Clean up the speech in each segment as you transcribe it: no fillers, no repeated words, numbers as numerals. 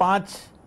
5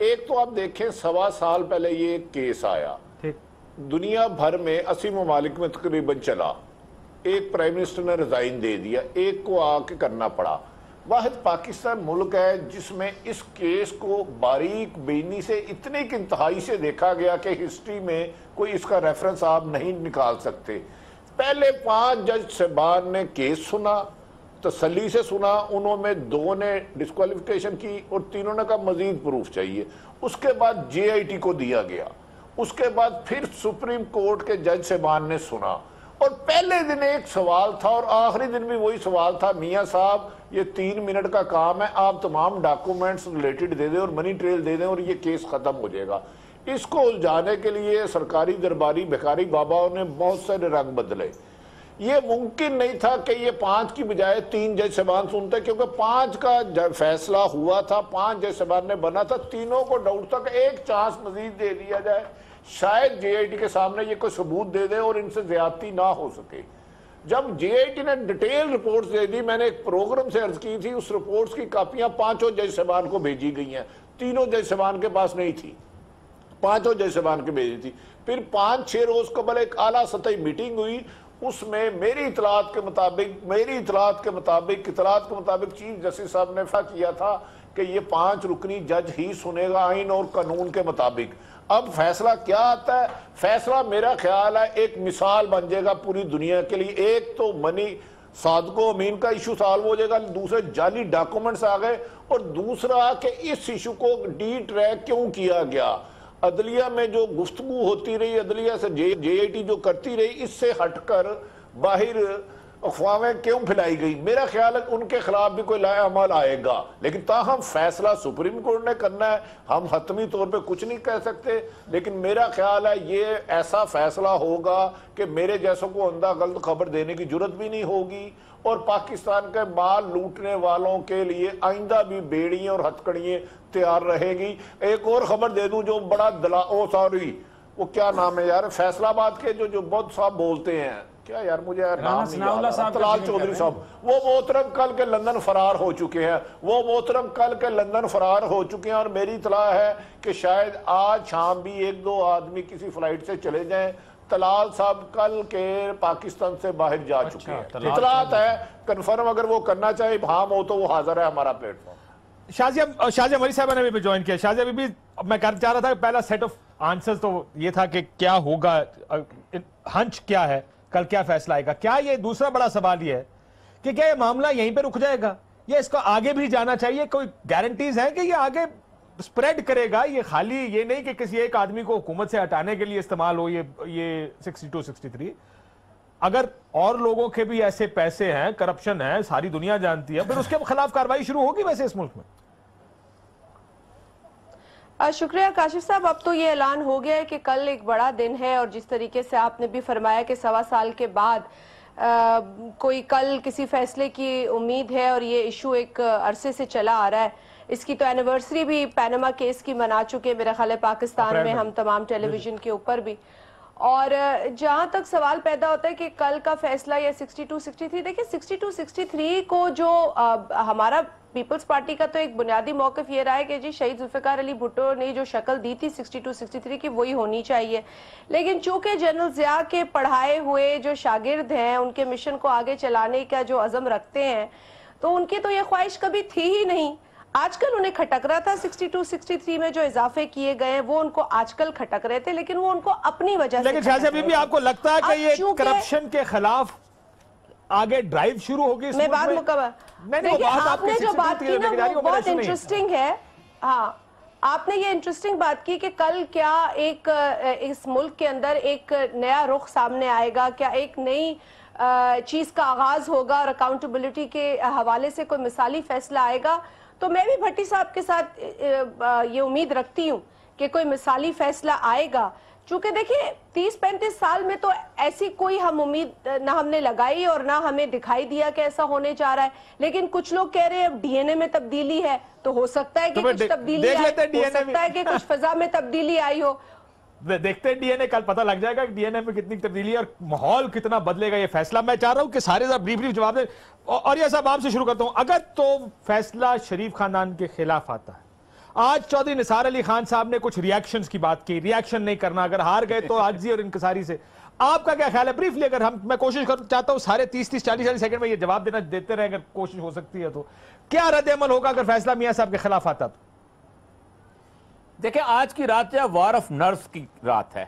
ایک تو آپ دیکھیں 1.25 سال پہلے یہ کیس آیا، دنیا بھر میں 80 ممالک میں تقریباً چلا، ایک پرائم منسٹر نے ریزائن دے دیا، ایک کو آ کے کرنا پڑا۔ واحد پاکستان ملک ہے جس میں اس کیس کو باریک بینی سے اتنی کی انتہائی سے دیکھا گیا کہ ہسٹری میں کوئی اس کا ریفرنس آپ نہیں نکال سکتے۔ پہلے 5 جج صاحبان نے کیس سنا، تسلی سے سنا، انہوں میں 2 نے ڈسکوالیفیکیشن کی اور 3 نے کہا مزید پروف چاہیے۔ اس کے بعد JIT کو دیا گیا، اس کے بعد پھر سپریم کورٹ کے جج صاحبان نے سنا، اور پہلے دن ایک سوال تھا اور آخری دن بھی وہی سوال تھا، میاں صاحب یہ 3 منٹ کا کام ہے، آپ تمام ڈاکومنٹس ریلیٹڈ دے دیں اور منی ٹریل دے دیں اور یہ کیس ختم ہو جائے گا۔ اس کو الجھانے کے لیے سرکاری درباری بھکاری باباؤں نے بہت سارے رنگ بدلے۔ یہ ممکن نہیں تھا کہ یہ 5 کی بجائے 3 جج صاحبان سنتے، کیونکہ 5 کا فیصلہ ہوا تھا، 5 جج صاحبان نے بنا تھا، تینوں کو ڈاؤٹ تھا کہ ایک چانس مزید دے دیا جائے، شاید JIT کے سامنے یہ کوئی ثبوت دے دے اور ان سے زیادتی نہ ہو سکے۔ جب JIT نے ڈیٹیل رپورٹس دے دی، میں نے ایک پروگرام سے عرض کی تھی، اس رپورٹس کی کاپیاں 5 جج صاحبان کو بھیجی گئی ہیں، 3 جج صاحبان کے پاس نہیں تھی، 5 جج صاحبان کے بھیجی تھی۔ پھر 5-6 روز قبل ایک اعلیٰ سطحی میٹنگ ہوئی، اس میں میری اطلاعات کے مطابق چیف جسٹس صاحب نے فیصلہ کیا تھا کہ یہ 5 رکنی جج ہی سنے گا آئین اور قانون کے مطابق۔ اب فیصلہ کیا آتا ہے؟ فیصلہ میرا خیال ہے ایک مثال بن جائے گا پوری دنیا کے لیے۔ ایک تو منی صادق و امین کا ایشو سالو ہو جائے گا، دوسرے جعلی ڈاکومنٹس آ گئے، اور دوسرا کہ اس ایشو کو ڈی ٹریک کیوں کیا گیا۔ عدلیہ میں جو گفتگو ہوتی رہی، عدلیہ سے JIT جو کرتی رہی، اس سے ہٹ کر باہر افواہیں کیوں پھیلائی گئی؟ میرا خیال ہے ان کے خلاف بھی کوئی لائحہ عمل آئے گا، لیکن تاہم فیصلہ سپریم کورٹ نے کرنا ہے، ہم حتمی طور پہ کچھ نہیں کہہ سکتے، لیکن میرا خیال ہے یہ ایسا فیصلہ ہوگا کہ میرے جیسوں کو اندھا غلط خبر دینے کی جرت بھی نہیں ہوگی، اور پاکستان کے مال لوٹنے والوں کے لیے آئندہ بھی بیڑیاں اور ہتھکڑیاں تیار رہے گی۔ ایک اور خبر دے دوں جو بڑا وہ کیا نام ہے یار، فیصلہ آباد کے جو بدھ صاحب بولتے ہیں، کیا یار مجھے نام نہیں یاد، طلال چودھری صاحب، وہ محترم کل کے لندن فرار ہو چکے ہیں، اور میری اطلاع ہے کہ شاید آج شام بھی 1-2 آدمی کسی فلائٹ سے چلے جائیں۔ طلال صاحب کل کے پاکستان سے باہر جا چکے ہیں، اطلاعات ہے، کنفرم اگر وہ کرنا چاہے بھام ہو تو وہ حاضر ہے ہمارا پلیٹ فارم۔ شازیہ مری صاحبہ نے بھی جوائن کیا۔ شازیہ بھی میں کہنا چاہ رہا تھا کہ پہلا سیٹ آف آنسرز تو یہ تھا کہ کیا ہوگا، ہنچ کیا ہے، کل کیا فیصلہ آئے گا۔ کیا یہ دوسرا بڑا سوال یہ ہے کہ کیا یہ معاملہ یہیں پہ رک جائے گا یا اس کو آگے بھی جانا چاہیے؟ کوئی گارنٹیز ہیں کہ یہ آگے سپریڈ کرے گا؟ یہ خالی یہ نہیں کہ کسی ایک آدمی کو حکومت سے ہٹانے کے لیے استعمال ہو یہ 62-63، اگر اور لوگوں کے بھی ایسے پیسے ہیں، کرپشن ہے، ساری دنیا جانتی ہے، پھر اس کے خلاف کارروائی شروع ہوگی ویسے اس ملک میں؟ شکریہ کاشف صاحب۔ اب تو یہ اعلان ہو گیا ہے کہ کل ایک بڑا دن ہے، اور جس طریقے سے آپ نے بھی فرمایا کہ 1.25 سال کے بعد کوئی کل کسی فیصلے کی امید ہے، اور یہ ایشو ایک عرصے سے چلا آ رہا ہے۔ اس کی تو اینیورسری بھی پینما کیس کی منا چکے میرا خیال ہے پاکستان میں، ہم تمام ٹیلی ویژن کے اوپر بھی۔ اور جہاں تک سوال پیدا ہوتا ہے کہ کل کا فیصلہ یا 62-63، دیکھیں 62-63 کو جو ہمارا پیپلز پارٹی کا تو ایک بنیادی موقف یہ رہا ہے کہ جی شہید ذوالفقار علی بھٹو نے جو شکل دی تھی 62-63 کی وہی ہونی چاہیے، لیکن چونکہ جنرل ضیاء کے پڑھائے ہوئے جو شاگرد ہیں، ان کے مشن کو آگے چلانے کا جو عزم رکھتے ہیں، تو ان کی تو یہ خواہش کبھی تھی ہی نہیں۔ آج کل انہیں کھٹک رہا تھا 62-63 میں جو اضافے کیے گئے ہیں وہ ان کو آج کل کھٹک رہے تھے، لیکن وہ ان کو اپنی وجہ سے۔ لیکن شازیہ بی بی آپ کو لگتا ہے کہ یہ کرپشن کے خلاف آگے ڈرائیو شروع ہوگی اس میں ملک بات میں؟ مکمل دیکھیں، آپ نے جو بات کی نا وہ بہت انٹرسٹنگ ہے۔ ہاں، آپ نے یہ انٹرسٹنگ بات کی کہ کل کیا ایک اس ملک کے اندر ایک نیا رخ سامنے آئے گا، کیا ایک نئی چیز کا آغاز ہوگا، اور اکاؤنٹیبلٹی کے حوالے سے کوئی مثالی فیصلہ آئے گا؟ تو میں بھی بھٹی صاحب کے ساتھ یہ امید رکھتی ہوں کہ کوئی مثالی فیصلہ آئے گا، چونکہ دیکھیں 30-35 سال میں تو ایسی کوئی ہم امید نہ ہم نے لگائی اور نہ ہمیں دکھائی دیا کہ ایسا ہونے جا رہا ہے، لیکن کچھ لوگ کہہ رہے ہیں اب DNA میں تبدیلی ہے، تو ہو سکتا ہے کہ کچھ تبدیلی آئی، ہو سکتا ہے کہ کچھ فضا میں تبدیلی آئی ہو۔ دیکھتے ہیں DNA کل پتہ لگ جائے گا کہ DNA میں کتنی تبدیلی ہے اور ماحول کتنا بدلے گا یہ فیصلہ۔ میں چاہ رہا ہوں کہ سارے بریف جواب دیں، اور یہ صاحب آپ سے شروع کرتا ہوں۔ اگر تو فیصلہ شریف خاندان کے خلاف آتا ہے، آج چودھری نثار علی خان صاحب نے کچھ ریاکشنز کی بات کی، ریاکشن نہیں کرنا، اگر ہار گئے تو عاجزی اور انکساری سے. آپ کا کیا خیال ہے بریفلی؟ اگر میں کوشش چاہتا ہوں سارے 30-40 سیکنڈ میں یہ جواب دیتے رہے، اگر کوشش ہو سکتی ہے تو کیا رد عمل ہوگا اگر فیصلہ میاں صاحب کے خلاف آتا تو؟ دیکھیں آج کی رات جو ہے وار آف نرس کی رات ہے.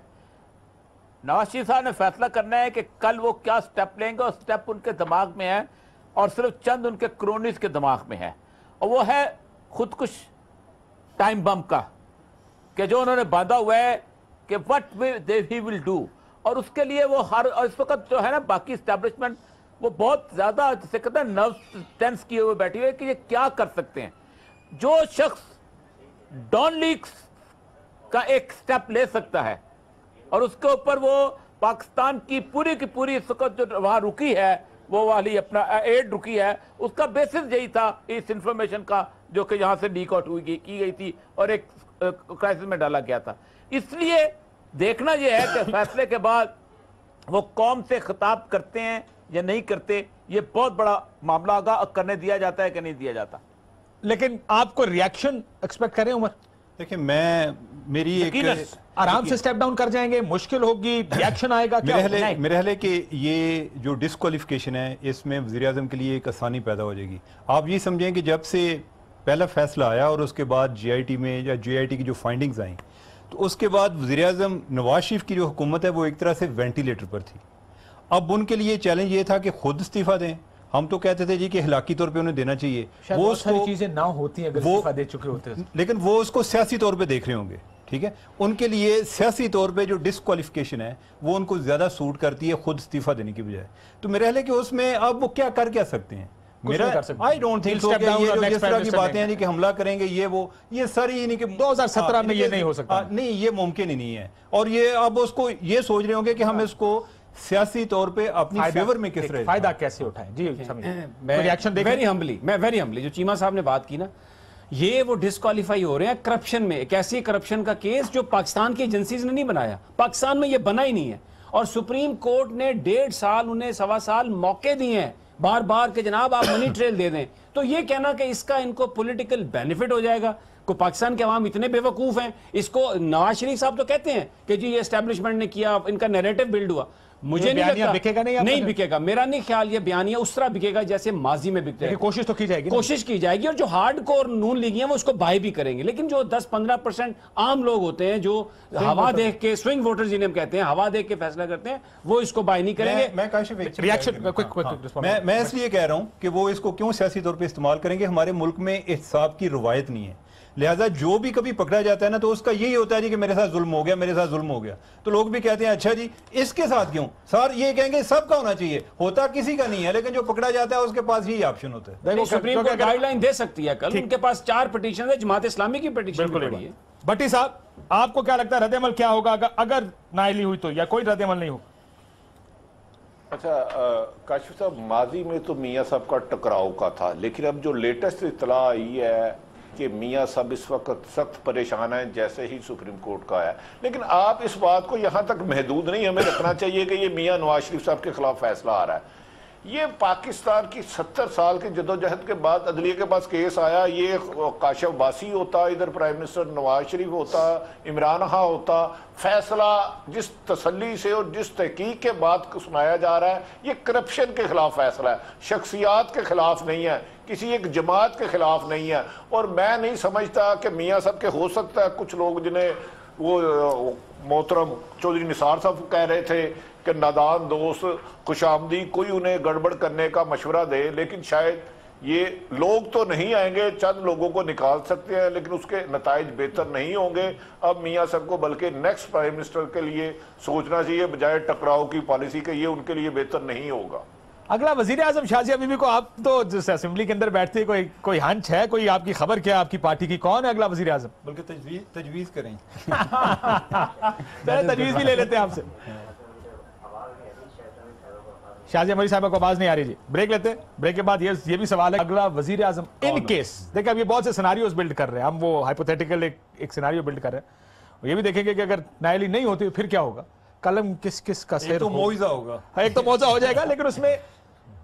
نواز شریف صاحب نے فیصلہ کرنا ہے کہ کل وہ کیا سٹیپ لیں گے، اور سٹیپ ان کے دماغ میں ہے اور صرف چند ان کے کرونیز کے دماغ میں ہے، اور وہ ہے خودکش ٹائم بم کا، کہ جو انہوں نے باندھا ہوا ہے کہ what he will do. اور اس کے لیے وہ اور اس وقت جو ہے نا باقی اسٹیبلشمنٹ وہ بہت زیادہ جسے کہتے ہیں نروس ٹینس کیے ہوئے بیٹھی ہوئے کہ یہ کیا کر سکتے ہیں. جو شخص ڈان لیکس کا ایک سٹیپ لے سکتا ہے اور اس کے اوپر وہ پاکستان کی پوری اس وقت جو وہاں رکی ہے، وہ والی اپنا ایڈ رکی ہے، اس کا بیسس یہی تھا اس انفارمیشن کا جو کہ یہاں سے لیک آؤٹ کی گئی تھی اور ایک کرائسس میں ڈالا گیا تھا. اس لیے دیکھنا یہ ہے کہ فیصلے کے بعد وہ قوم سے خطاب کرتے ہیں یا نہیں کرتے، یہ بہت بڑا معاملہ ہوگا، اور کرنے دیا جاتا ہے کہ نہیں دیا جاتا. لیکن آپ کو ریاکشن ایکسپیکٹ کریں عمر؟ دیکھیں میری ایک آرام سے سٹیپ ڈاؤن کر جائیں گے، مشکل ہوگی، ریاکشن آئے گا کیا؟ میرے حال ہے کہ یہ جو ڈسکوالیفیکیشن ہے اس میں وزیراعظم کے لیے ایک آسانی پیدا ہو جائے گی. آپ یہ سمجھیں کہ جب سے پہلا فیصلہ آیا اور اس کے بعد جی آئی ٹی میں یا جی آئی ٹی کی جو فائنڈنگز آئیں، تو اس کے بعد وزیراعظم نواز شریف کی جو حکومت ہے وہ ایک طرح سے وینٹیلیٹر پر تھی. اب ان کے لیے چیلنج یہ تھا کہ خود استعفیٰ دیں. ہم تو کہتے تھے جی کہ ہلاکی طور پہ انہیں دینا چاہیے، وہ ساری چیزیں نہ ہوتی ہیں اگر استعفیٰ دے چکے ہوتے ہیں، لیکن وہ اس کو سیاسی طور پہ دیکھ رہے ہوں گے. ٹھیک ہے، ان کے لیے سیاسی طور پہ جو ڈسکوالیفیکیشن ہے وہ ان کو زیادہ سوٹ کرتی ہے خود استعفیٰ دینے کی بجائے. تو میرا خیال ہے کہ اس میں اب وہ کیا کر سکتے ہیں؟ I don't think so کہ یہ جو جس طرح کی باتیں ہیں کہ حملہ کریں گے یہ ساری نہیں کہ 2017 میں یہ نہیں ہو سکتا، نہیں یہ ممکن ہی نہیں ہے. اور یہ اب اس کو یہ سوچ رہے ہوں گے کہ ہم اس کو سیاسی طور پہ اپنی فیور میں کس طرح فائدہ کیسے اٹھائیں. جی ویری ہمبلی جو چیمہ صاحب نے بات کی نا، یہ وہ ڈسکوالیفائی ہو رہے ہیں کرپشن میں. ایک ایسی کرپشن کا کیس جو پاکستان کی ایجنسیز نے نہیں بنایا، پاکستان میں یہ بنا ہی نہیں ہے، اور سپریم کورٹ نے 1.5 سال انہیں 1.25 سال موقع دیے ہیں بار بار کہ جناب آپ منی ٹریل دے دیں. تو یہ کہنا کہ اس کا ان کو پولیٹیکل بینیفٹ ہو جائے گا، کو پاکستان کے عوام اتنے بے وقوف ہیں. اس کو نواز شریف صاحب تو کہتے ہیں کہ جی یہ اسٹیبلشمنٹ نے کیا، ان کا نیریٹو بلڈ ہوا. مجھے نہیں بکے گا، میرا نہیں خیال یہ بیانیہ اس طرح بکے گا جیسے ماضی میں بکتے ہیں. کوشش تو کی جائے گی، کوشش کی جائے گی، اور جو ہارڈ کور نون لیگی ہیں وہ اس کو بائی بھی کریں گے. لیکن جو 10-15% عام لوگ ہوتے ہیں جو ہوا دیکھ کے سوئنگ ووٹر جنہیں ہم کہتے ہیں، ہوا دیکھ کے فیصلہ کرتے ہیں، وہ اس کو بائی نہیں کریں گے. میں اس لیے کہہ رہا ہوں کہ وہ اس کو کیوں سیاسی طور پہ استعمال کریں گے. ہمارے ملک میں احتساب کی روایت نہیں ہے، لہٰذا جو بھی کبھی پکڑا جاتا ہے نا تو اس کا یہی ہوتا ہے جی کہ میرے ساتھ ظلم ہو گیا. تو لوگ بھی کہتے ہیں اچھا جی اس کے ساتھ کیوں سر، یہ کہیں گے سب کا ہونا چاہیے، ہوتا کسی کا نہیں ہے، لیکن جو پکڑا جاتا ہے اس کے پاس یہی آپشن ہوتا ہے. سپریم کورٹ گائیڈ لائن دے سکتی ہے. کل ان کے پاس 4 پٹیشن ہے، جماعت اسلامی کی پٹیشن پڑی ہے. بھٹی صاحب آپ کو کیا لگتا ہے رد عمل کیا ہوگا اگر نااہلی ہوئی تو، یا کوئی رد عمل نہیں ہو؟ اچھا کاشف صاحب، ماضی میں تو میاں صاحب کا ٹکراؤ کا تھا، لیکن اب جو لیٹسٹ اطلاع آئی ہے کہ میاں صاحب اس وقت سخت پریشان ہیں جیسے ہی سپریم کورٹ کا آیا. لیکن آپ اس بات کو یہاں تک محدود نہیں ہمیں رکھنا چاہیے کہ یہ میاں نواز شریف صاحب کے خلاف فیصلہ آ رہا ہے. یہ پاکستان کی 70 سال کی جدوجہد کے بعد عدلیہ کے پاس کیس آیا. یہ کاشف عباسی ہوتا، ادھر پرائم منسٹر نواز شریف ہوتا، عمران خان ہوتا، فیصلہ جس تسلی سے اور جس تحقیق کے بعد سنایا جا رہا ہے یہ کرپشن کے خلاف فیصلہ ہے، شخصیات کے خلاف نہیں ہے، کسی ایک جماعت کے خلاف نہیں ہے. اور میں نہیں سمجھتا کہ میاں صاحب کے ہو سکتا ہے کچھ لوگ جنہیں وہ محترم چودھری نثار صاحب کہہ رہے تھے کہ نادان دوست خوش آمدید کوئی انہیں گڑبڑ کرنے کا مشورہ دے، لیکن شاید یہ لوگ تو نہیں آئیں گے، چند لوگوں کو نکال سکتے ہیں لیکن اس کے نتائج بہتر نہیں ہوں گے. اب میاں صاحب کو بلکہ نیکسٹ پرائم منسٹر کے لیے سوچنا چاہیے بجائے ٹکراؤ کی پالیسی کے، یہ ان کے لیے بہتر نہیں ہوگا. اگلا وزیر اعظم شازیہ بیوی کو آپ تو اسمبلی کے اندر بیٹھتے ہیں، کوئی ہنچ ہے، کوئی آپ کی خبر کیا آپ کی پارٹی کی کون ہے اگلا وزیر اعظم؟ بلکہ تجویز کریں. تجویز بھی لے لیتے ہیں آپ سے. شازیہ مری صاحبہ کو آواز نہیں آ رہی جی، بریک لیتے ہیں. بریک کے بعد یہ بھی سوال ہے اگلا وزیر اعظم ان کیس، دیکھیں اب یہ بہت سے سیناریوز بلڈ کر رہے ہیں ہم، وہ ہائپوتھیٹیکل ایک سیناریو بلڈ کر رہے ہیں. یہ بھی دیکھیں گے کہ اگر نااہلی نہیں ہوتی پھر کیا ہوگا. قلم کس کا سیر تو معاوضہ ہوگا، ایک تو معاوضہ ہو جائے گا، لیکن اس میں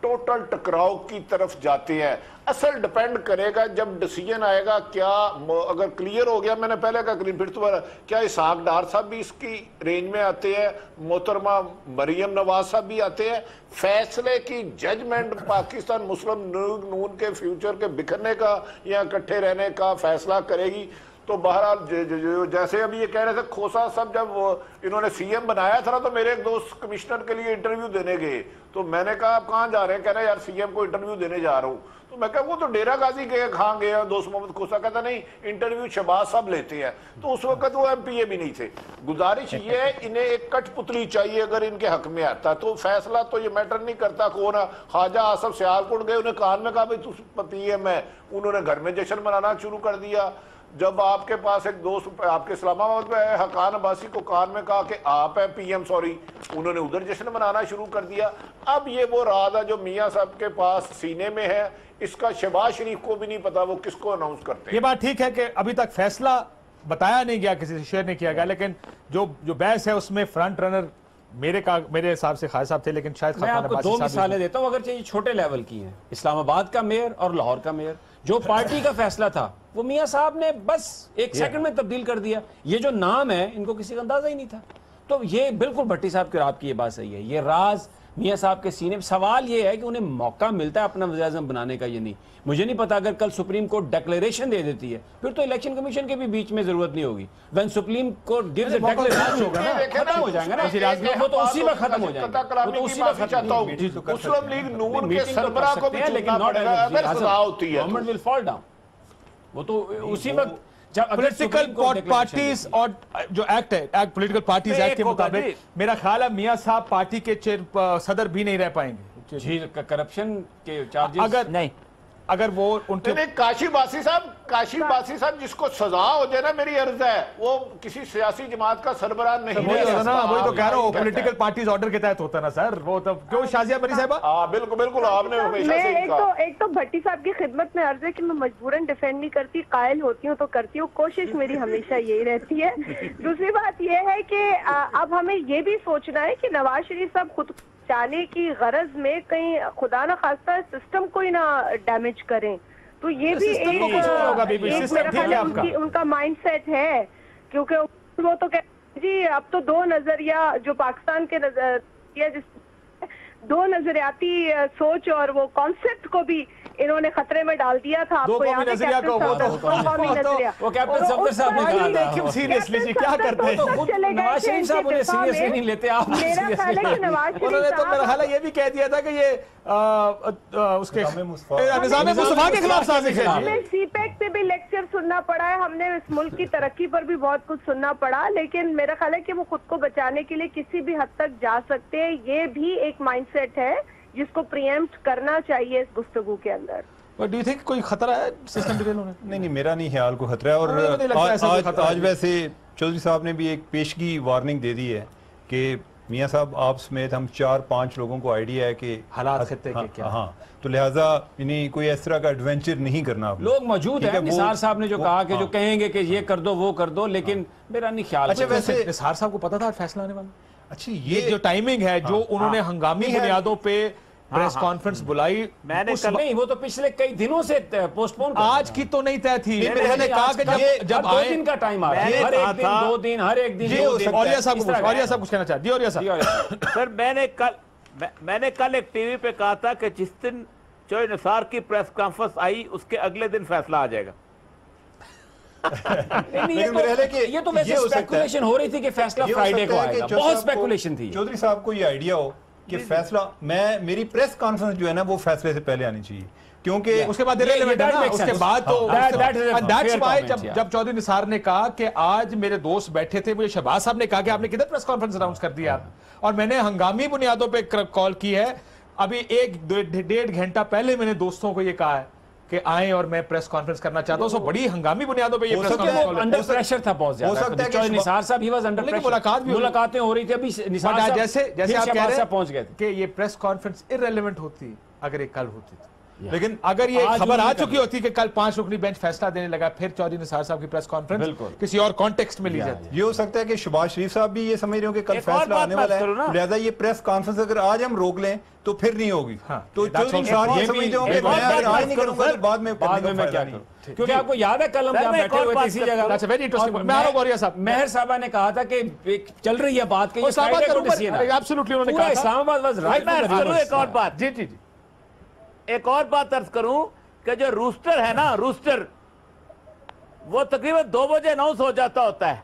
ٹوٹل ٹکراؤ کی طرف جاتے ہیں. اصل ڈیپینڈ کرے گا جب ڈیسیجن آئے گا. کیا اگر کلیئر ہو گیا, میں نے پہلے کہا پھر دوبارہ, کیا اسحاق ڈار صاحب بھی اس کی رینج میں آتے ہیں, محترمہ مریم نواز صاحب بھی آتے ہیں. فیصلے کی ججمنٹ پاکستان مسلم نون کے فیوچر کے بکھرنے کا یا اکٹھے رہنے کا فیصلہ کرے گی. تو بہرحال جیسے ابھی یہ کہہ رہے تھے کھوسا صاحب جب انہوں نے سی ایم بنایا تھا تو میرے ایک دوست کمشنر کے لیے انٹرویو دینے گئے, تو میں نے کہا آپ کہاں جا رہے ہیں, کہہ رہے ہیں یار سی ایم کو انٹرویو دینے جا رہا ہوں. تو میں کہا وہ تو ڈیرہ غازی گئے, کہاں گئے, دوست محمد کھوسا کہتا نہیں انٹرویو شہباز صاحب لیتے ہیں. تو اس وقت وہ ایم پی اے بھی نہیں تھے. گزارش یہ ہے انہیں ایک کٹ پتلی چاہیے اگر ان کے حق میں آتا تو فیصلہ تو یہ میٹر نہیں کرتا کون. خواجہ آصف سیالکوٹ گئے, انہیں کان میں کہا بھائی تو پی ایم ہے, انہوں نے گھر میں جشن منانا شروع کر دیا. جب آپ کے پاس ایک دوست آپ کے اسلام آباد میں ہے, حقان عباسی کو کان میں کہا کہ آپ ہیں پی ایم, انہوں نے ادھر جشن منانا شروع کر دیا. اب یہ وہ راز ہے جو میاں صاحب کے پاس سینے میں ہے, اس کا شہباز شریف کو بھی نہیں پتا وہ کس کو اناؤنس کرتے ہیں. یہ بات ٹھیک ہے کہ ابھی تک فیصلہ بتایا نہیں گیا, کسی سے شیئر نہیں کیا گیا, لیکن جو بحث ہے اس میں فرنٹ رنر میرے حساب سے خالد صاحب تھے, لیکن شاید میں آپ کو دو مثالیں دیتا ہوں اگرچہ یہ چھوٹے لیول کی ہیں. اسلام آباد کا میئر اور لاہور کا میئر, جو پارٹی کا فیصلہ تھا وہ میاں صاحب نے بس ایک سیکنڈ میں تبدیل کر دیا. یہ جو نام ہے ان کو کسی کا اندازہ ہی نہیں تھا. تو یہ بالکل بھٹی صاحب کی آپ کی یہ بات صحیح ہے, یہ راز میاں صاحب کے سینے. سوال یہ ہے کہ انہیں موقع ملتا ہے اپنا وزیر اعظم بنانے کا یا نہیں. مجھے نہیں پتا, اگر کل سپریم کورٹ ڈیکلیریشن دے دیتی ہے پھر تو الیکشن کمیشن کے بھی بیچ میں ضرورت نہیں ہوگی. When supreme court gives a declaration ہوگا نا, ختم ہو جائے گا نا, وہ تو اسی وقت ختم ہو جائے گا, وہ تو اسی وقت ختم ہو جائے گا. مسلم لیگ نون کے سربراہ کو بھی چننا پڑے گا اگر سزا ہوتی ہے. Government will fall down. وہ تو اسی وقت پولیٹیکل پارٹیز اور جو ایکٹ ہے, پولیٹیکل پارٹیز ایکٹ کے مطابق میرا خیال ہے میاں صاحب پارٹی کے صدر بھی نہیں رہ پائیں گے. جی, کرپشن کے چارجز اگر نہیں, اگر وہ ان کے کاشف باسی صاحب جس کو سزا ہو جائے نا, میری عرض ہے وہ کسی سیاسی جماعت کا سربراہ نہیں ہے. وہی تو کہہ رہا ہوں, پولیٹیکل پارٹیز آرڈر کے تحت ہوتا ہے نا سر. وہ تو کیوں شازیہ بری صاحبہ, بالکل آپ نے ہمیشہ سے ہی کہا. ایک تو بھٹی صاحب کی خدمت میں عرض ہے کہ میں مجبوراً ڈیفینڈ نہیں کرتی, قائل ہوتی ہوں تو کرتی ہوں, کوشش میری ہمیشہ یہی رہتی ہے. دوسری بات یہ ہے کہ اب ہمیں یہ بھی سوچنا ہے کہ نواز شریف صاحب خود چاہنے کی غرض میں کہیں خدا نہ خواستہ سسٹم کو ہی نہ ڈیمیج کریں. تو یہ بھی ان کا مائنڈ سیٹ ہے, کیونکہ وہ تو جی اب تو دو نظریہ جو پاکستان کے دو نظریاتی سوچ اور وہ کانسیپٹ کو بھی انہوں نے خطرے میں ڈال دیا تھا. دو قومی نظریہ کو وہ کیپٹن صفدر صاحب نے کہا تھا, دیکھیں سیریسلی جی کیا کرتے ہیں. نواز شریف صاحب انہیں سیریسلی نہیں لیتے, آپ انہوں نے تو میرا خیال ہے یہ بھی کہہ دیا تھا کہ یہ اس کے نظام مصطفیٰ کے خلاف سازش ہے. ہمیں سی پیک پہ بھی لیکچر سننا پڑا ہے, ہم نے اس ملک کی ترقی پر بھی بہت کچھ سننا پڑا, لیکن میرا خیال ہے کہ وہ خود کو بچانے کے لیے کسی بھی حد تک جا سکتے ہیں. یہ بھی ایک مائنڈ سیٹ ہے جس کو پریمپٹ کرنا چاہیے اس گفتگو کے اندر. ڈو یو تھنک کوئی خطرہ ہے سسٹم ڈیٹیل ہونے؟ نہیں, میرا نہیں خیال کو خطرہ ہے. اور آج ویسے چودھری صاحب نے بھی ایک پیشگی وارننگ دے دی ہے کہ میاں صاحب آپ سمیت ہم 4-5 لوگوں کو آئیڈیا ہے کہ حالات خطے کے کیا, ہاں, تو لہٰذا یعنی کوئی اس طرح کا ایڈونچر نہیں کرنا. لوگ موجود ہیں, نثار صاحب نے جو کہا کہ جو کہیں گے کہ یہ کر دو وہ کر دو, لیکن میرا نہیں خیال. اچھا ویسے نثار صاحب کو پتا تھا فیصلہ آنے والا؟ اچھا یہ جو ٹائمنگ ہے جو انہوں نے ہنگامی بنیادوں پہ پریس کانفرنس بلائی, میں نے نہیں, وہ تو پچھلے کئی دنوں سے پوسٹ پون, آج کی تو نہیں طے تھی. میں نے کہا کہ جب 2 دن کا ٹائم آ رہا ہے, ہر ایک دن 2 دن, ہر ایک دن 2 دن. اوریا صاحب کچھ کہنا چاہتے. جی اوریا صاحب, سر میں نے کل ایک ٹی وی پہ کہا تھا کہ جس دن چوہے نثار کی پریس کانفرنس آئی اس کے اگلے دن فیصلہ آ جائے گا. یہ تو ویسے اسپیکولیشن ہو رہی تھی کہ فیصلہ فرائیڈے کو آئے گا, بہت اسپیکولیشن تھی. چودھری صاحب کو یہ آئیڈیا ہو کہ فیصلہ میری پریس کانفرنس جو ہے نا وہ فیصلے سے پہلے آنی چاہیے, کیونکہ اس کے بعد اس کے بعد تو جب چودھری نثار نے کہا کہ آج میرے دوست بیٹھے تھے, مجھے شہباز صاحب نے کہا کہ آپ نے کدھر پریس کانفرنس اناؤنس کر دیا, اور میں نے ہنگامی بنیادوں پہ کال کی ہے. ابھی 1-1.5 گھنٹہ پہلے میں نے دوستوں کو یہ کہا ہے کہ آئیں اور میں پریس کانفرنس کرنا چاہتا ہوں. سو بڑی ہنگامی بنیادوں پہ یہ پریس کانفرنس انڈر پریشر تھا بہت زیادہ. چوہے نثار صاحب ہی واز انڈر پریشر, ملاقاتیں ہو رہی تھی. ابھی نثار صاحب جیسے آپ کہہ رہے ہیں پہنچ گئے کہ یہ پریس کانفرنس irrelevant ہوتی اگر یہ کل ہوتی تھی. لیکن اگر یہ آج خبر انہوں آ نے چکی ہوتی کہ کل 5 رکنی بینچ فیصلہ دینے لگا، پھر چودھری نثار صاحب کی پریس کانفرنس کسی اور کانٹیکسٹ میں لی جاتی. یہ ہو سکتا ہے کہ شہباز شریف صاحب بھی یہ سمجھ رہے ہوں کہ کل ایک اور فیصلہ بات آنے میں والا کروں نا. ہے، لہذا یہ پریس کانفرنس اگر آج ہم روک لیں تو پھر نہیں ہوگی. تو that's چودھری also- نثار یہ یہ سمجھتے بھی- ہوں کہ ایک میں اور اگر بات آج نہیں کروں گا تو بعد میں میں کیا کروں، کیونکہ آپ کو یاد ہے کل ہم جہاں میں ایک بیٹھے اور ہوئے تھے بات اسی کرتا جگہ ہوں. That's a very interesting point. میں آ رہا ہوں گوریا صاحب. مہر صاحبہ نے کہا تھا کہ چل رہی ہے بات کہ یہ فرائیڈے کو ڈیسیژن ہے. ایبسولوٹلی انہوں نے پورا کہا تھا. اسلام آباد واز رائٹ. میں کروں ایک اور بات. جی جی جی ایک اور بات عرض کروں کہ جو روسٹر ہے نا، روسٹر وہ تقریباً 2 بجے اناؤنس ہو جاتا ہوتا ہے.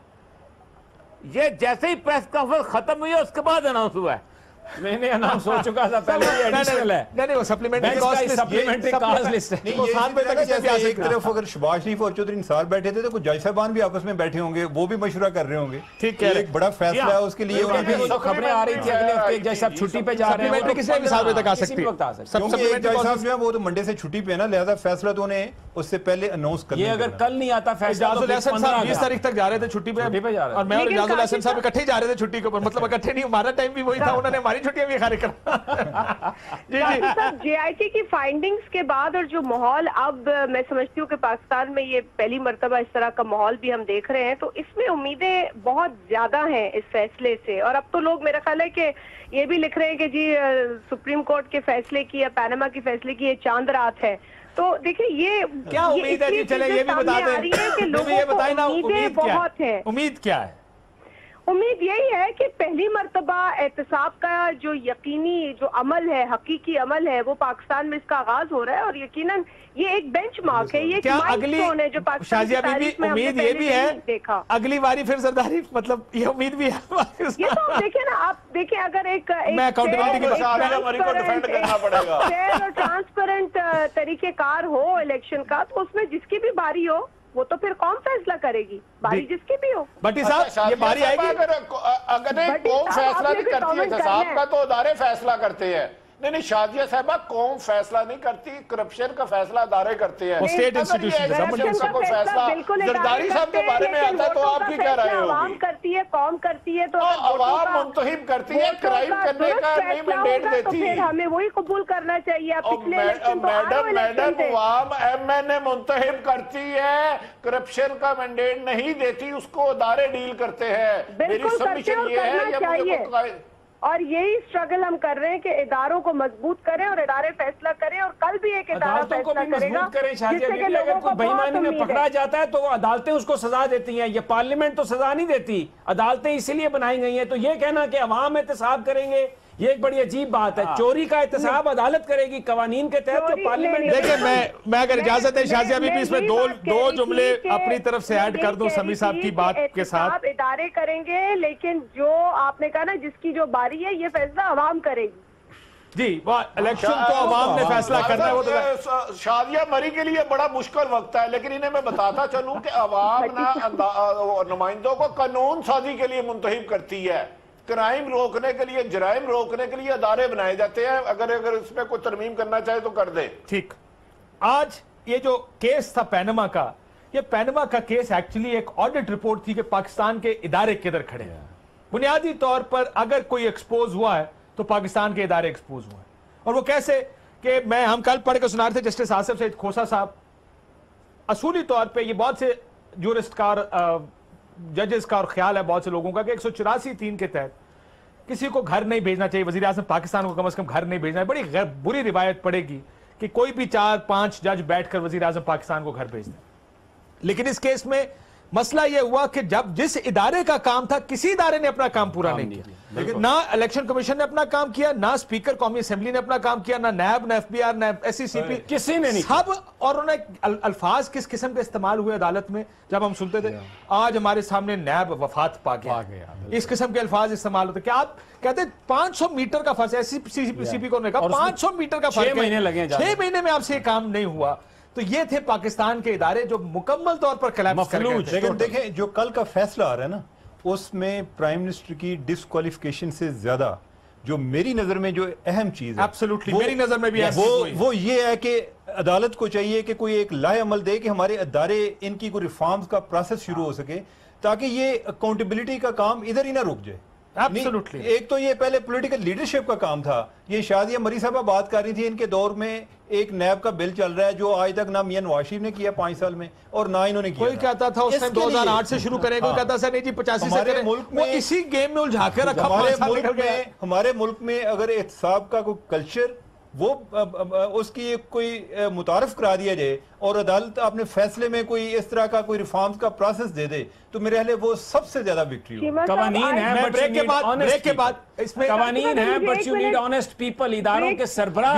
یہ جیسے ہی پریس کانفرنس ختم ہوئی ہے اس کے بعد اناؤنس ہوا ہے. نہیں اناؤنس ہو چکا تھا پہلے، یہ ایڈیشنل ہے. نہیں وہ سپلیمنٹری بینچ کا سپلیمنٹری کاسٹ لسٹ ہے. نہیں، وہ یہ 7 بجے تک اس میں بھی آ جیسے ایک سکتا ہے. طرف اگر شہباز شریف اور چودھری نثار بیٹھے تھے تو کچھ جج صاحبان بھی آپس میں بیٹھے ہوں گے، وہ بھی مشورہ کر رہے ہوں گے. ٹھیک ہے. یہ ایک بڑا فیصلہ ہے، اس کے لیے انہوں نے وہ تو خبریں آ رہی تھی اگلے ہفتے جج صاحب چھٹی پہ جا رہے ہیں. سپلیمنٹری کسی بھی 7 بجے تک آ کسی سکتی بھی ہے. وقت آ سکتی ہے. کیونکہ ایک جج صاحب جو ہے وہ تو منڈے سے چھٹی پہ ہے نا، لہذا فیصلہ تو انہیں اس سے پہلے اناؤنس کرنا. یہ اگر کل نہیں آتا فیصلہ اجاز تو پھر الحسن صاحب 20 15 تاریخ تک جا رہے تھے چھٹی پہ چھٹی پہ جا رہے اور میں اور لیکن اجاز الحسن صاحب کاشف اکٹھے جا رہے تھے چھٹی کے اوپر. مطلب اکٹھے نہیں، ہمارا ٹائم بھی وہی تھا، انہوں نے ہماری چھٹیاں بھی خارج کرا. جی جی جے آئی ٹی کی فائنڈنگز کے بعد اور جو ماحول اب میں سمجھتی ہوں کہ پاکستان میں یہ پہلی مرتبہ اس طرح کا ماحول بھی ہم دیکھ رہے ہیں، تو اس میں امیدیں بہت زیادہ ہیں اس فیصلے سے. اور اب تو لوگ میرا خیال ہے کہ یہ بھی لکھ رہے ہیں کہ جی سپریم کورٹ کے فیصلے کی یا پیناما کے فیصلے کی یہ چاند رات ہے. تو دیکھیں یہ کیا امید ہے؟ جی چلیں یہ بھی بتا دیں، کہ لوگوں یہ بتائیں نا کو امیدیں امید کیا بہت ہیں. امید کیا ہے؟ امید یہی ہے کہ پہلی مرتبہ احتساب کا جو یقینی جو عمل ہے، حقیقی عمل ہے، وہ پاکستان میں اس کا آغاز ہو رہا ہے. اور یقیناً یہ ایک بینچ مارک ہے، یہ ایک کیا مائل اگلی سٹون ہے جو پاکستان شازیہ کی بی بی تاریخ میں ہم نے امید یہ پہلے بھی نہیں ہے دیکھا. اگلی باری پھر زرداری، مطلب یہ امید بھی ہے. یہ تو آپ دیکھیں نا، آپ دیکھیں اگر ایک میں accountability کی ہماری کو ڈیفینڈ کرنا پڑے گا. فیئر اور ٹرانسپیرنٹ طریقہ کار ہو الیکشن کا، تو اس میں جس کی بھی باری ہو وہ تو پھر قوم فیصلہ کرے گی، باری جس کی بھی ہو. بٹی صاحب یہ باری آئے گی. اگر ایک قوم فیصلہ نہیں کرتی ہے احتساب کا تو ادارے فیصلہ کرتے ہیں. نہیں شازیہ صاحبہ، قوم فیصلہ نہیں کرتی، کرپشن کا فیصلہ ادارے کرتے ہیں. وہ state institution اگر یہ کرپشن کا کوئی فیصلہ بالکل زرداری صاحب کے بارے میں آتا ہے تو آپ کی کیا رائے عوام ہوگی؟ کرتی ہے، قوم کرتی ہے. تو عوام منتخب کرتی ہے، کرائم کرنے کا نہیں مینڈیٹ تو دیتی. پھر ہمیں وہی قبول کرنا چاہیے. پچھلے الیکشن تو میڈم عوام ایم این اے منتخب کرتی ہے، کرپشن کا مینڈیٹ نہیں دیتی، اس کو ادارے ڈیل کرتے ہیں. میری بالکل کرتے سبمیشن اور یہ ہے کرنا یا مجھے چاہیے. کوئی اور یہی اسٹرگل ہم کر رہے ہیں کہ اداروں کو مضبوط کریں اور ادارے فیصلہ کریں. اور کل بھی ایک ادارہ عدالتوں کو فیصلہ بھی کرے گا مضبوط کریں. جس شازیہ سے بی کہ بی اگر لوگوں کوئی کو بےایمانی بہت میں امید پکڑا ہے. جاتا ہے تو وہ عدالتیں اس کو سزا دیتی ہیں. یہ پارلیمنٹ تو سزا نہیں دیتی، عدالتیں اسی لیے بنائی گئی ہیں. تو یہ کہنا کہ عوام احتساب کریں گے، یہ ایک بڑی عجیب بات ہے. چوری کا احتساب عدالت کرے گی قوانین کے تحت جو پارلیمنٹ. دیکھیں میں اگر اجازت ہے شازیہ بی بی اس میں دو جملے اپنی طرف سے ایڈ کر دوں سمیع صاحب کی بات کے ساتھ. ادارے کریں گے، لیکن جو آپ نے کہا نا جس کی جو باری ہے یہ فیصلہ عوام کرے گی. جی وہ الیکشن تو عوام نے فیصلہ کرنا ہے. وہ تو شادیہ مری کے لیے بڑا مشکل وقت ہے، لیکن انہیں میں بتاتا چلوں کہ عوام نمائندوں کو قانون سازی کے لیے منتخب کرتی ہے. کرائم روکنے کے لیے، جرائم روکنے کے لیے ادارے بنائے جاتے ہیں. اگر اس میں کوئی ترمیم کرنا چاہے تو کر دے. ٹھیک. آج یہ جو کیس تھا پینما کا، یہ پینما کا کیس ایکچولی ایک آڈٹ رپورٹ تھی کہ پاکستان کے ادارے کدھر کھڑے ہیں. بنیادی طور پر اگر کوئی ایکسپوز ہوا ہے تو پاکستان کے ادارے ایکسپوز ہوئے ہیں. اور وہ کیسے کہ ہم کل پڑھ کے سنا رہے تھے جسٹس آصف سعید کھوسا صاحب. اصولی طور پہ یہ بہت سے جورسٹ کا ججز کا اور خیال ہے بہت سے لوگوں کا کہ 184(3) کے تحت کسی کو گھر نہیں بھیجنا چاہیے. وزیر اعظم پاکستان کو کم از کم گھر نہیں بھیجنا ہے. بڑی بری روایت پڑے گی کہ کوئی بھی 4-5 جج بیٹھ کر وزیر اعظم پاکستان کو گھر بھیج دیں. لیکن اس کیس میں مسئلہ یہ ہوا کہ جس ادارے کا کام تھا کسی ادارے نے اپنا کام پورا نہیں کیا. نہ الیکشن کمیشن نے اپنا کام کیا، نہ اسپیکر قومی اسمبلی نے اپنا کام کیا، نہ نیب، نہ ایف بی آر، نہ ایس سی سی پی، کسی نے نہیں. سب. اور انہوں نے الفاظ کس قسم کے استعمال ہوئے عدالت میں جب ہم سنتے تھے آج ہمارے سامنے نیب وفات پا گیا، اس قسم کے الفاظ استعمال ہوتے. کیا آپ کہتے ہیں 500 میٹر کا فرق ہے. سی پی کو نے کہا 500 میٹر کا فرق ہے، 6 مہینے لگے. 6 مہینے میں آپ سے یہ کام نہیں ہوا. تو یہ تھے پاکستان کے ادارے جو مکمل طور پر کلیپس کر گئے تھے. لیکن دیکھیں جو کل کا فیصلہ آ رہا ہے نا، اس میں پرائم منسٹر کی ڈسکوالیفیکیشن سے زیادہ جو میری نظر میں جو اہم چیز ہے Absolutely, میری نظر میں بھی وہ یہ ہے کہ عدالت کو چاہیے کہ کوئی ایک لائے عمل دے کہ ہمارے ادارے ان کی کوئی ریفارمز کا پروسیس شروع ہو سکے تاکہ یہ اکاؤنٹیبلٹی کا کام ادھر ہی نہ رک جائے. Absolutely. ایک تو یہ پہلے پولیٹیکل لیڈرشپ کا کام تھا. یہ شادیہ مری صاحبہ بات کر رہی تھی, ان کے دور میں ایک نیب کا بل چل رہا ہے جو آج تک نہ میاں نواز شریف نے کیا 5 سال میں اور نہ انہوں نے کیا. کوئی کہتا تھا اس ٹائم 2008 سے شروع کریں, کوئی کہتا تھا نہیں جی 85 سے کریں. وہ اسی گیم میں الجھا کے رکھا. ہمارے ملک میں اگر احتساب کا کوئی کلچر وہ اس کی کوئی متعارف کرا دیا جائے اور عدالت اپنے فیصلے میں کوئی اس طرح کا کوئی ریفارمز کا پروسیس دے دے تو میرے خیال ہے وہ سب سے زیادہ وکٹری ہوگی. قوانین ہیں بریک کے بعد اس میں قوانین ہیں but you need honest people. اداروں کے سربراہ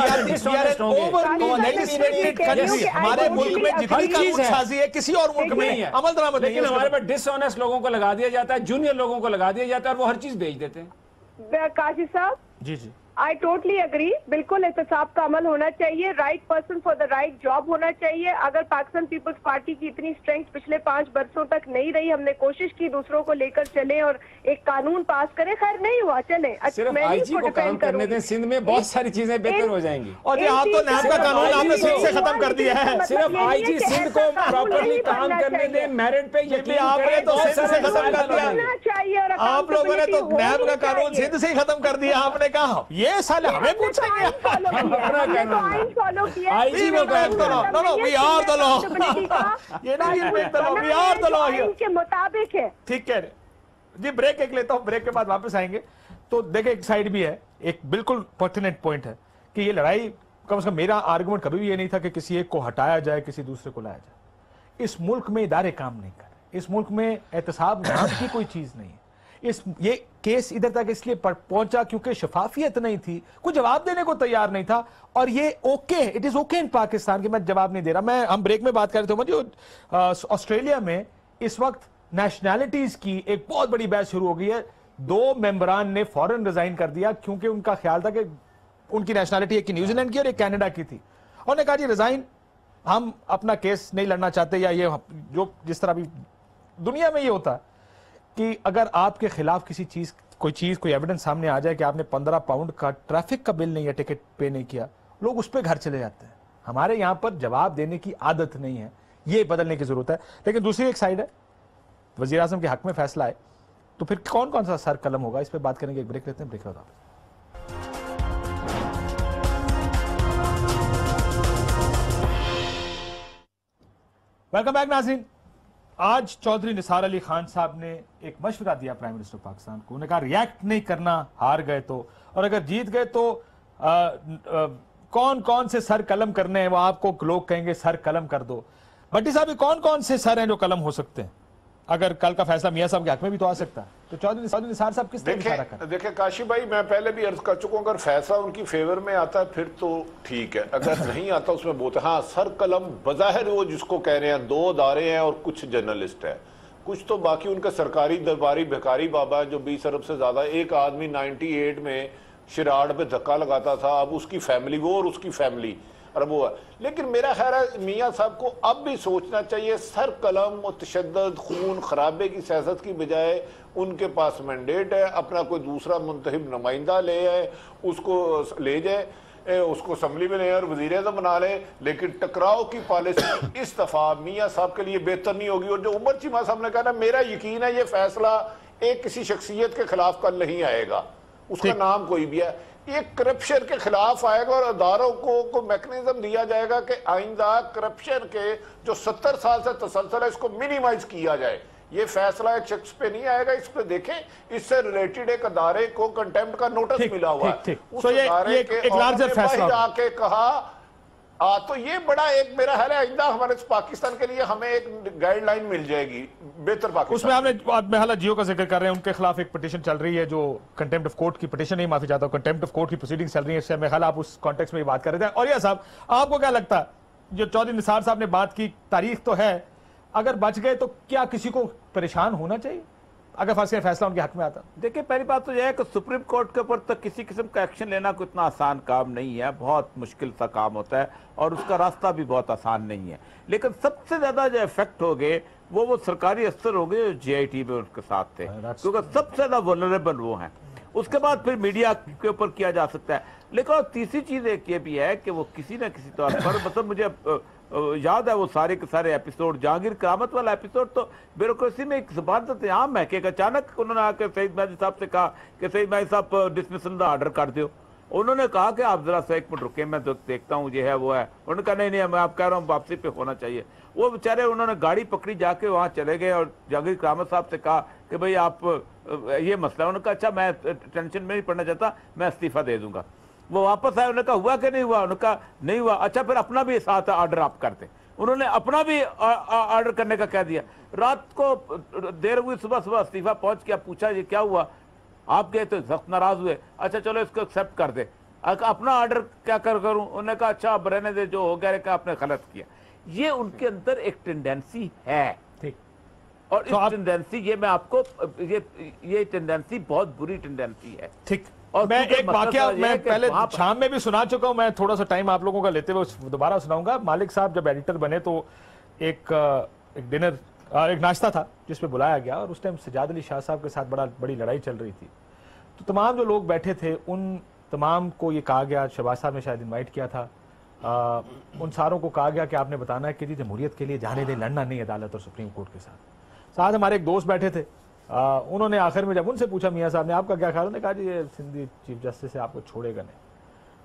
ہمارے ملک میں جتنی قانون سازی ہے کسی اور ملک میں عمل درآمد نہیں ہے, لیکن ہمارے پاس ڈس آنےسٹ لوگوں کو لگا دیا جاتا ہے, جونیئر لوگوں کو لگا دیا جاتا ہے اور وہ ہر چیز بھیج دیتے ہیں. کاشف صاحب جی جی آئی ٹوٹلی اگری, بالکل احتساب کا عمل ہونا چاہیے, right person for the right job ہونا چاہیے. اگر پاکستان پیپلز پارٹی کی اتنی اسٹرینتھ پچھلے 5 برسوں تک نہیں رہی, ہم نے کوشش کی دوسروں کو لے کر چلیں اور ایک قانون پاس کریں, خیر نہیں ہوا, چلیں. صرف آئی جی کو کام کرنے دیں, سندھ میں بہت ساری چیزیں بہتر ہو جائیں گی. اور یہ آپ تو نیب کا قانون آپ نے سندھ سے ختم کر دیا ہے. صرف آئی جی سندھ کو پراپرلی کام کرنے دیں, میرٹ پہ یقین آپ نے تو سندھ سے ختم کر دیا. چاہیے اور آپ لوگوں نے تو نیب کا قانون سندھ سے ہی ختم کر دیا. آپ نے کہا یہ سال ہمیں ٹھیک ہے جی. بریک ایک لیتا ہوں, بریک کے بعد واپس آئیں گے. تو دیکھیں ایک سائیڈ بھی ہے, ایک بالکل پرٹیننٹ پوائنٹ ہے کہ یہ لڑائی کم از کم میرا آرگومنٹ کبھی بھی یہ نہیں تھا کہ کسی ایک کو ہٹایا جائے کسی دوسرے کو لایا جائے. اس ملک میں ادارے کام نہیں کر رہے, اس ملک میں احتساب نام کی کوئی چیز نہیں ہے. یہ کیس ادھر تک اس لیے پہنچا کیونکہ شفافیت نہیں تھی, کوئی جواب دینے کو تیار نہیں تھا. اور یہ اوکے, اٹ از اوکے ان پاکستان کہ میں جواب نہیں دے رہا. ہم بریک میں بات کر رہے تھے, آسٹریلیا میں اس وقت نیشنلٹیز کی ایک بہت بڑی بحث شروع ہو گئی ہے. 2 ممبران نے فوراً ریزائن کر دیا کیونکہ ان کا خیال تھا کہ ان کی نیشنلٹی ایک نیوزی لینڈ کی اور ایک کینیڈا کی تھی. انہوں نے کہا جی ریزائن, ہم اپنا کیس نہیں لڑنا چاہتے. یا یہ جو جس طرح بھی دنیا میں یہ ہوتا ہے کہ اگر آپ کے خلاف کسی چیز کوئی ایویڈنس سامنے آ جائے کہ آپ نے 15 پاؤنڈ کا ٹریفک کا بل نہیں یا ٹکٹ پے نہیں کیا, لوگ اس پہ گھر چلے جاتے ہیں. ہمارے یہاں پر جواب دینے کی عادت نہیں ہے, یہ بدلنے کی ضرورت ہے. لیکن دوسری ایک سائیڈ ہے, وزیر اعظم کے حق میں فیصلہ ہے تو پھر کون کون سا سر قلم ہوگا, اس پہ بات کریں گے. ایک بریک لیتے ہیں, بریک ہوتا ہے. ویلکم بیک ناظرین. آج چودھری نثار علی خان صاحب نے ایک مشورہ دیا پرائم منسٹر پاکستان کو. انہوں نے کہا ریاکٹ نہیں کرنا, ہار گئے تو, اور اگر جیت گئے تو کون کون سے سر قلم کرنے ہیں وہ آپ کو لوگ کہیں گے سر قلم کر دو. بھٹی صاحب کون کون سے سر ہیں جو قلم ہو سکتے ہیں؟ اگر کل کا فیصلہ میاں صاحب کے حق میں بھی تو آ سکتا ہے, تو چودھری نثار صاحب کس طرح اشارہ کریں؟ دیکھیں کاشف بھائی, میں پہلے بھی عرض کر چکا ہوں, اگر فیصلہ ان کی فیور میں آتا ہے پھر تو ٹھیک ہے, اگر نہیں آتا اس میں بہت. ہاں سر قلم بظاہر وہ جس کو کہہ رہے ہیں 2 ادارے ہیں اور کچھ جرنلسٹ ہیں, کچھ تو باقی ان کا سرکاری درباری بھکاری بابا ہے جو 20 ارب سے زیادہ. ایک آدمی 98 میں شراڑ پہ دھکا لگاتا تھا, اب اس کی فیملی, وہ اور اس کی فیملی اربوں ہے. لیکن میرا خیال ہے میاں صاحب کو اب بھی سوچنا چاہیے, سر قلم اور تشدد خون خرابے کی سیاست کی بجائے ان کے پاس مینڈیٹ ہے, اپنا کوئی دوسرا منتخب نمائندہ لے آئے, اس کو لے جائے, اس کو اسمبلی میں لے اور وزیر اعظم بنا لے. لیکن ٹکراؤ کی پالیسی اس دفعہ میاں صاحب کے لیے بہتر نہیں ہوگی. اور جو عمر چیمہ صاحب نے کہا نا, میرا یقین ہے یہ فیصلہ ایک کسی شخصیت کے خلاف کل نہیں آئے گا, اس کا نام کوئی بھی ہے, ایک کرپشن کے خلاف آئے گا اور اداروں کو میکنزم دیا جائے گا کہ آئندہ کرپشن کے جو 70 سال سے تسلسل ہے اس کو منیمائز کیا جائے. یہ فیصلہ ایک شخص پہ نہیں آئے گا, اس پہ دیکھیں اس سے ریلیٹڈ ایک ادارے کو کنٹیمپٹ کا نوٹس ملا ہوا ہے, اس ادارے کے باہر آ کے کہا. تو یہ بڑا ایک میرا خیال ہے آئندہ ہمارے پاکستان کے لیے ہمیں ایک گائیڈ لائن مل جائے گی بہتر پاکستان. اس میں آپ نے میں حالہ جیو کا ذکر کر رہے ہیں, ان کے خلاف ایک پٹیشن چل رہی ہے جو کنٹیمپٹ آف کورٹ کی پٹیشن نہیں, معافی چاہتا ہوں, کنٹیمپٹ آف کورٹ کی پروسیڈنگ چل رہی ہے. اس سے میں خیال آپ اس کانٹیکس میں یہ بات کر رہے تھے. اور یہ صاحب آپ کو کیا لگتا ہے جو چودھری نثار صاحب نے بات کی, تاریخ تو ہے, اگر بچ گئے تو کیا کسی کو پریشان ہونا چاہیے اگر فیصلہ ان کے حق میں آتا؟ دیکھیں پہلی بات تو یہ ہے کہ سپریم کورٹ کے اوپر تک کسی قسم کا ایکشن لینا کوئی اتنا آسان کام نہیں ہے, بہت مشکل سا کام ہوتا ہے اور اس کا راستہ بھی بہت آسان نہیں ہے. لیکن سب سے زیادہ جو افیکٹ ہو گئے وہ سرکاری افسر ہو گئے جو جی آئی ٹی میں ان کے ساتھ تھے, کیونکہ سب سے زیادہ ولنریبل وہ ہیں. اس کے بعد پھر میڈیا کے اوپر کیا جا سکتا ہے. لیکن اور تیسری چیز ایک یہ بھی ہے کہ وہ کسی نہ کسی طور پر مطلب مجھے یاد ہے وہ سارے کے سارے ایپیسوڈ, جہانگیر کرامت والا ایپیسوڈ تو بیوروکریسی میں ایک زبردست عام ہے کہ اچانک انہوں نے آ کے سعید مہدی صاحب سے کہا کہ سعید مہدی صاحب ڈسمسل دا آرڈر کر دیو. انہوں نے کہا کہ آپ ذرا سا ایک منٹ رکیں, میں دیکھتا ہوں یہ ہے وہ ہے. انہوں نے کہا نہیں میں آپ کہہ رہا ہوں واپسی پہ ہونا چاہیے. وہ بیچارے انہوں نے گاڑی پکڑی, جا کے وہاں چلے گئے اور جہانگیر کرامت صاحب سے کہا کہ بھئی آپ یہ مسئلہ ہے. انہوں نے کہا اچھا میں ٹینشن میں نہیں پڑنا چاہتا, میں استعفیٰ دے دوں گا. وہ واپس آئے, انہوں نے کہا ہوا کہ نہیں ہوا؟ انہوں نے کہا نہیں ہوا. اچھا پھر اپنا بھی ساتھ آرڈر آپ کر دیں. انہوں نے اپنا بھی آرڈر کرنے کا کہہ دیا. رات کو دیر ہوئی, صبح استعفیٰ پہنچ کے پوچھا یہ کیا ہوا, آپ گئے تو سخت ناراض ہوئے. اچھا چلو اس کو ایکسیپٹ کر دے, اپنا آرڈر کیا کروں؟ انہوں نے کہا اچھا اب رہنے دے, جو ہو گیا کہ آپ نے غلط کیا. یہ ان کے اندر ایک ٹینڈنسی ہے, اور اس ٹینڈنسی یہ میں آپ کو یہ ٹینڈنسی بہت بری ٹینڈنسی ہے. ٹھیک, میں ایک واقعہ میں پہلے شام میں بھی سنا چکا ہوں, میں تھوڑا سا ٹائم آپ لوگوں کا لیتے ہوئے دوبارہ سناؤں گا. مالک صاحب جب ایڈیٹر بنے تو ایک ڈنر, ایک ناشتہ تھا جس پہ بلایا گیا, اور اس ٹائم سجاد علی شاہ صاحب کے ساتھ بڑی لڑائی چل رہی تھی. تو تمام جو لوگ بیٹھے تھے ان تمام کو یہ کہا گیا, شہباز صاحب نے شاید انوائٹ کیا تھا, ان ساروں کو کہا گیا کہ آپ نے بتانا ہے کہ جی جمہوریت کے لیے جانے دیں, لڑنا نہیں عدالت اور سپریم کورٹ کے ساتھ. ساتھ ہمارے ایک دوست بیٹھے تھے, انہوں نے آخر میں جب ان سے پوچھا میاں صاحب نے آپ کا کیا خیال, انہوں نے کہا جی یہ سندھی چیف جسٹس ہے, آپ کو چھوڑے گا نہیں.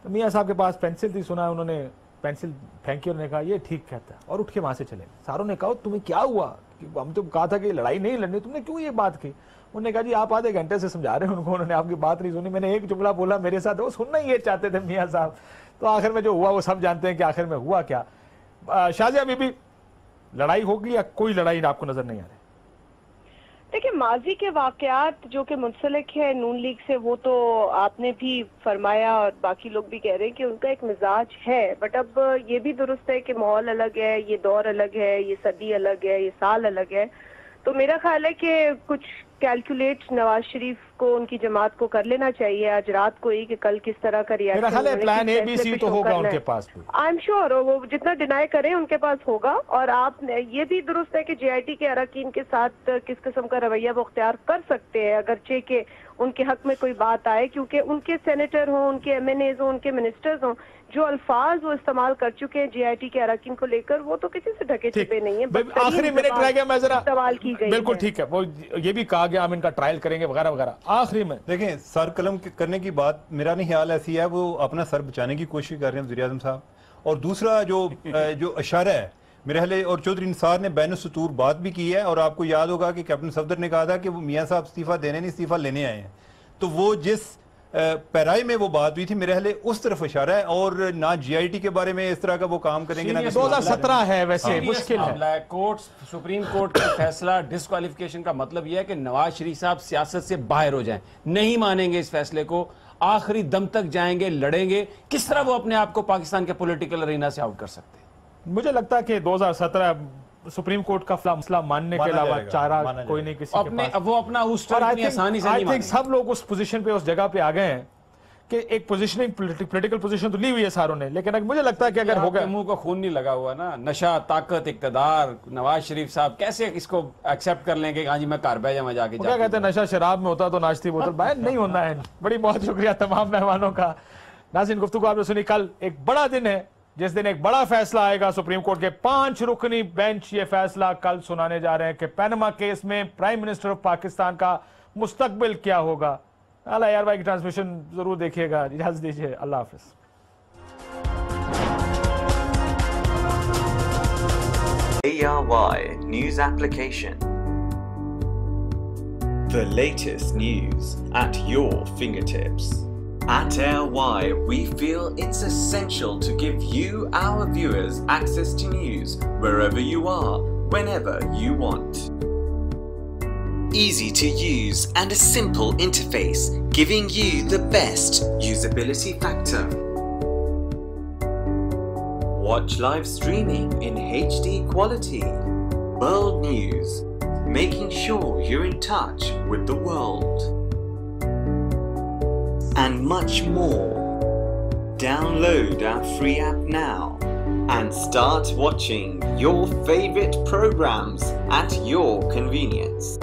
تو میاں صاحب کے پاس پینسل تھی, سنا انہوں نے پینسل پھینکی, انہوں نے کہا یہ ٹھیک کہتا ہے, اور اٹھ کے وہاں سے چلے. ساروں نے کہا تمہیں کیا ہوا, ہم تو کہا تھا کہ لڑائی نہیں لڑنی, تم نے کیوں یہ بات کی؟ انہوں نے کہا جی آپ آدھے گھنٹے سے سمجھا رہے ہیں ان کو, انہوں نے آپ کی بات نہیں سنی, میں نے ایک جملہ بولا میرے ساتھ, وہ سننا ہی یہ چاہتے تھے میاں صاحب. تو آخر میں جو ہوا وہ سب جانتے ہیں کہ آخر میں ہوا کیا. شازیہ بی بی, لڑائی ہوگی یا کوئی لڑائی آپ کو نظر نہیں آ رہی؟ دیکھیں ماضی کے واقعات جو کہ منسلک ہے نون لیگ سے, وہ تو آپ نے بھی فرمایا اور باقی لوگ بھی کہہ رہے ہیں کہ ان کا ایک مزاج ہے, بٹ اب یہ بھی درست ہے کہ ماحول الگ ہے, یہ دور الگ ہے, یہ صدی الگ ہے, یہ سال الگ ہے. تو میرا خیال ہے کہ کچھ کیلکولیٹ نواز شریف کو, ان کی جماعت کو کر لینا چاہیے آج رات کو ہی کہ کل کس طرح کا ریاکشن. میرا خیال ہے پلان اے بی سی تو ہوگا ان کے پاس بھی, آئی ایم شیور وہ جتنا ڈینائی کریں ان کے پاس ہوگا. اور آپ یہ بھی درست ہے کہ جے آئی ٹی کے اراکین کے ساتھ کس قسم کا رویہ وہ اختیار کر سکتے ہیں اگرچہ کہ ان کے حق میں کوئی بات آئے, کیونکہ ان کے سینیٹر ہوں, ان کے ایم این ایز ہوں, ان کے منسٹرز ہوں, جو الفاظ وہ استعمال کر چکے ہیں جے آئی ٹی کے اراکین کو لے کر, وہ تو کسی سے ڈھکے چھپے نہیں ہیں. آخری منٹ رہ گیا, میں ذرا سوال کی گئی, بالکل ٹھیک ہے, وہ یہ بھی کہا گیا ہم ان کا ٹرائل کریں گے وغیرہ وغیرہ. آخری میں دیکھیں سر قلم کرنے کی بات میرا نہیں خیال ایسی ہے, وہ اپنا سر بچانے کی کوشش کر رہے ہیں وزیر اعظم صاحب. اور دوسرا جو اشارہ ہے میرے خیال اور چودھری نثار نے بین السطور بات بھی کی ہے, اور آپ کو یاد ہوگا کہ کیپٹن صفدر نے کہا تھا کہ وہ میاں صاحب استعفیٰ دینے نہیں استعفیٰ لینے آئے ہیں. تو وہ جس پیرائی میں وہ بات ہوئی تھی میرے خیال اس طرف اشارہ ہے, اور نہ جی آئی ٹی کے بارے میں اس طرح کا وہ کام کریں گے. 2017 ہے ویسے مشکل ہے. سپریم کورٹ کا فیصلہ ڈسکوالیفیکیشن کا مطلب یہ ہے کہ نواز شریف صاحب سیاست سے باہر ہو جائیں, نہیں مانیں گے اس فیصلے کو, آخری دم تک جائیں گے, لڑیں گے. کس طرح وہ اپنے آپ کو پاکستان کے پولیٹیکل ارینا سے آؤٹ کر سکتے ہیں؟ مجھے لگتا ہے کہ 2017 سپریم کورٹ کا مسئلہ ماننے کے علاوہ چارہ کوئی نہیں کسی کے پاس. وہ اپنا آسانی سے نہیں مانیں. سب لوگ اس پوزیشن پہ, اس جگہ پہ آ گئے ہیں کہ ایک پوزیشننگ پولیٹیکل پوزیشن تو لی ہوئی ہے ساروں نے, لیکن مجھے لگتا ہے کہ اگر ہوگا, منہ کو خون نہیں لگا ہوا نا, نشہ, طاقت, اقتدار, نواز شریف صاحب کیسے اس کو ایکسیپٹ کر لیں گے کہ ہاں جی میں کار بہ جا کے کیا کہتے ہیں نشہ شراب میں ہوتا تو ناشتی بوتل باہر نہیں ہونا ہے. بڑی بہت شکریہ تمام مہمانوں کا. ناظرین گفتگو آپ نے سنی. کل ایک بڑا دن ہے جس دن ایک بڑا فیصلہ آئے گا سپریم کورٹ کے 5 رکنی بینچ. یہ فیصلہ کل سنانے جا رہے ہیں کہ پینما کیس میں پرائم منسٹر آف پاکستان کا مستقبل کیا ہوگا. اعلیٰ یار بھائی کی ٹرانسمیشن ضرور دیکھیے گا. اجازت دیجیے, اللہ حافظ. ARY News Application. The latest news at your fingertips. At ARY, we feel it's essential to give you, our viewers, access to news wherever you are, whenever you want. Easy to use and a simple interface, giving you the best usability factor. Watch live streaming in HD quality. World news, making sure you're in touch with the world. And much more. Download our free app now and start watching your favorite programs at your convenience.